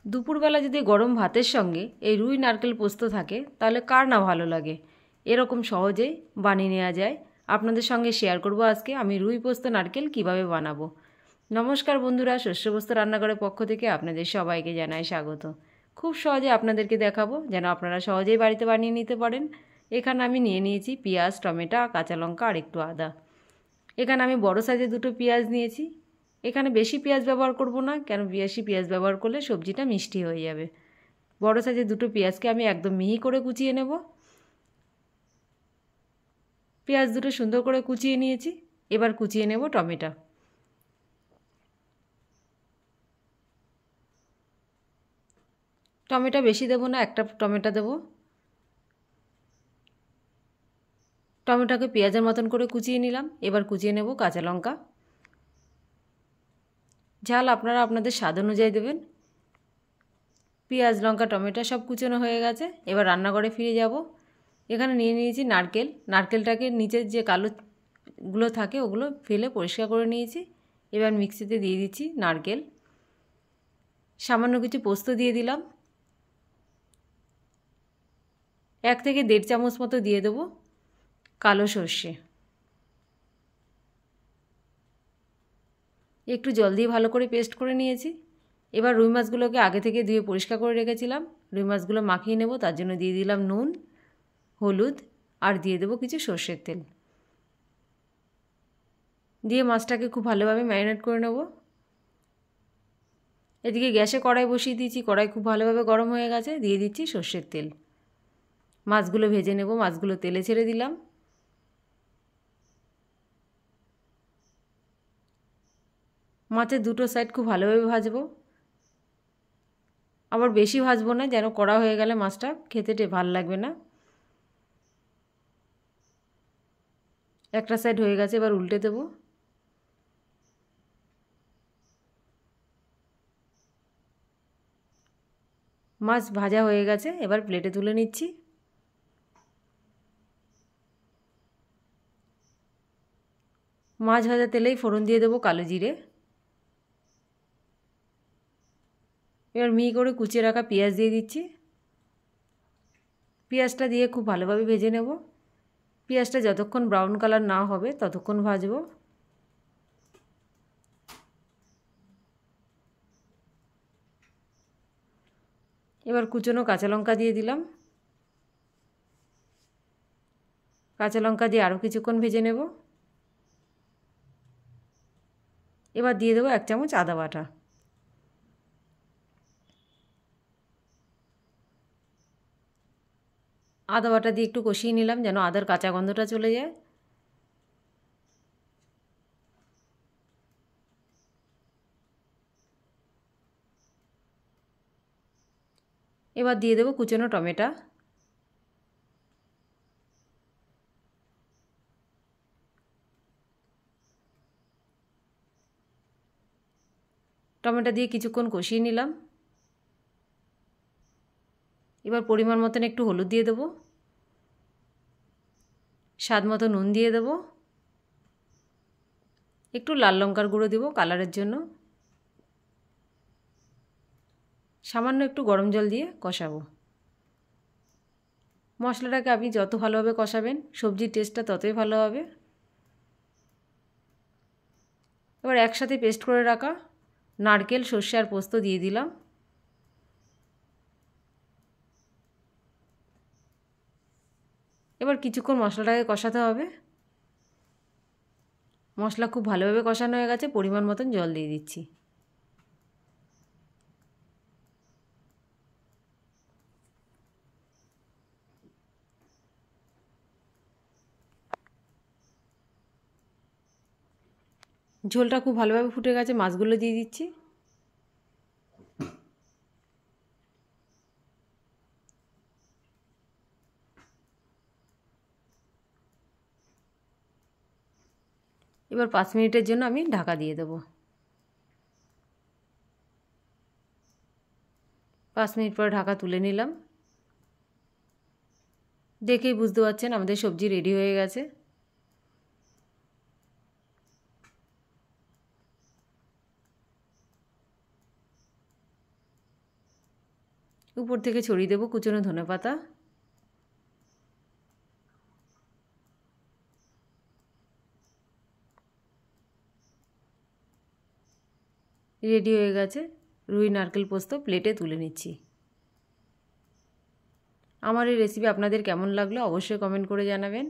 দুপুরবেলা যদি গরম ভাতের সঙ্গে এই রুই নারকেল পোস্ত থাকে তাহলে কার না ভালো লাগে। এরকম সহজেই বানিয়ে নেওয়া যায়। আপনাদের সঙ্গে শেয়ার করব আজকে আমি রুই পোস্ত নারকেল কিভাবে বানাবো। নমস্কার বন্ধুরা, শস্যবস্ত রান্নাঘরের পক্ষ থেকে আপনাদের সবাইকে জানাই স্বাগত। খুব সহজে আপনাদেরকে দেখাবো যেন আপনারা সহজেই বাড়িতে বানিয়ে নিতে পারেন। এখানে আমি নিয়ে নিয়েছি পেঁয়াজ, টমেটো, কাঁচা লঙ্কা আর একটু আদা। এখানে আমি বড় সাইজের দুটো পেঁয়াজ নিয়েছি। এখানে বেশি পেঁয়াজ ব্যবহার করব না, কেন বেশি পেঁয়াজ ব্যবহার করলে সবজিটা মিষ্টি হয়ে যাবে। বড় সাইজের দুটো পেঁয়াজকে আমি একদম মিহি করে কুচিয়ে নেব। পেঁয়াজ দুটো সুন্দর করে কুচিয়ে নিয়েছি। এবার কুচিয়ে নেব টমেটো। টমেটো বেশি দেবো না, একটা টমেটো দেবো। টমেটোকে পেঁয়াজের মতন করে কুচিয়ে নিলাম। এবার কুচিয়ে নেব কাঁচা লঙ্কা। ঝাল আপনারা আপনাদের স্বাদ অনুযায়ী দেবেন। পেঁয়াজ, লঙ্কা, টমেটো সব কুচনো হয়ে গেছে। এবার রান্নাঘরে ফিরে যাব। এখানে নিয়ে নিয়েছি নারকেল। নারকেলটাকে নিচের যে কালোগুলো থাকে ওগুলো ফেলে পরিষ্কার করে নিয়েছি। এবার মিক্সিতে দিয়ে দিচ্ছি নারকেল। সামান্য কিছু পোস্ত দিয়ে দিলাম। 1 থেকে 1.5 চামচ মতো দিয়ে দেবো কালো সর্ষে। একটু জল দিয়ে ভালো করে পেস্ট করে নিয়েছি। এবার রুই মাছগুলোকে আগে থেকে ধুয়ে পরিষ্কার করে রেখেছিলাম। রুই মাছগুলো মাখিয়ে নেব, তার জন্য দিয়ে দিলাম নুন, হলুদ আর দিয়ে দেবো কিছু সর্ষের তেল। দিয়ে মাছটাকে খুব ভালোভাবে ম্যারিনেট করে নেব। এদিকে গ্যাসে কড়াই বসিয়ে দিয়েছি। কড়াই খুব ভালোভাবে গরম হয়ে গেছে। দিয়ে দিচ্ছি সর্ষের তেল। মাছগুলো ভেজে নেব। মাছগুলো তেলে ছেড়ে দিলাম। মাছের দুটো সাইড খুব ভালোভাবে ভাজবো। আবার বেশি ভাজবো না, যেন কড়া হয়ে গেলে মাছটা খেতে ভালো লাগবে না। একটা সাইড হয়ে গেছে, এবার উল্টে দেবো। মাছ ভাজা হয়ে গেছে, এবার প্লেটে তুলে নিচ্ছি। মাছ ভাজা তেলেই ফোড়ন দিয়ে দেবো কালো জিরে। এবার মিহি করে কুচিয়ে রাখা পেঁয়াজ দিয়ে দিচ্ছি। পেঁয়াজটা দিয়ে খুব ভালোভাবে ভেজে নেব। পেঁয়াজটা যতক্ষণ ব্রাউন কালার না হবে ততক্ষণ ভাজবো। এবার কুচনো কাঁচা লঙ্কা দিয়ে দিলাম। কাঁচা লঙ্কা দিয়ে আরও কিছুক্ষণ ভেজে নেব। এবার দিয়ে দেবো 1 চামচ আদা বাটা। আদা বাটা দিয়ে একটু কষিয়ে নিলাম যেন আদার কাঁচা গন্ধটা চলে যায়। এবার দিয়ে দেবো কুচনো টমেটো। টমেটো দিয়ে কিছুক্ষণ কষিয়ে নিলাম। এবার পরিমাণ মতন একটু হলুদ দিয়ে দেবো। স্বাদ মতো নুন দিয়ে দেবো। একটু লাল লঙ্কার গুঁড়ো দেবো কালারের জন্য। সামান্য একটু গরম জল দিয়ে কষাবো। মশলাটাকে আপনি যত ভালোভাবে কষাবেন সবজির টেস্টটা ততই ভালো হবে। এবার একসাথে পেস্ট করে রাখা নারকেল, সর্ষে আর পোস্ত দিয়ে দিলাম। এবার কিছুক্ষণ মশলাটাকে কষাতে হবে। মশলা খুব ভালোভাবে কষানো হয়ে গেছে। পরিমাণ মতন জল দিয়ে দিচ্ছি। ঝোলটা খুব ভালোভাবে ফুটে গেছে। মাছগুলো দিয়ে দিচ্ছি। এবার 5 মিনিটের জন্য আমি ঢাকা দিয়ে দেবো। 5 মিনিট পরে ঢাকা তুলে নিলাম। দেখেই বুঝতে পারছেন আমাদের সবজি রেডি হয়ে গেছে। উপর থেকে ছড়িয়ে দেবো কুচনো ধনেপাতা। রেডি হয়ে গেছে রুই নারকেল পোস্ত, প্লেটে তুলে নিচ্ছি। আমার এই রেসিপি আপনাদের কেমন লাগলো অবশ্যই কমেন্ট করে জানাবেন।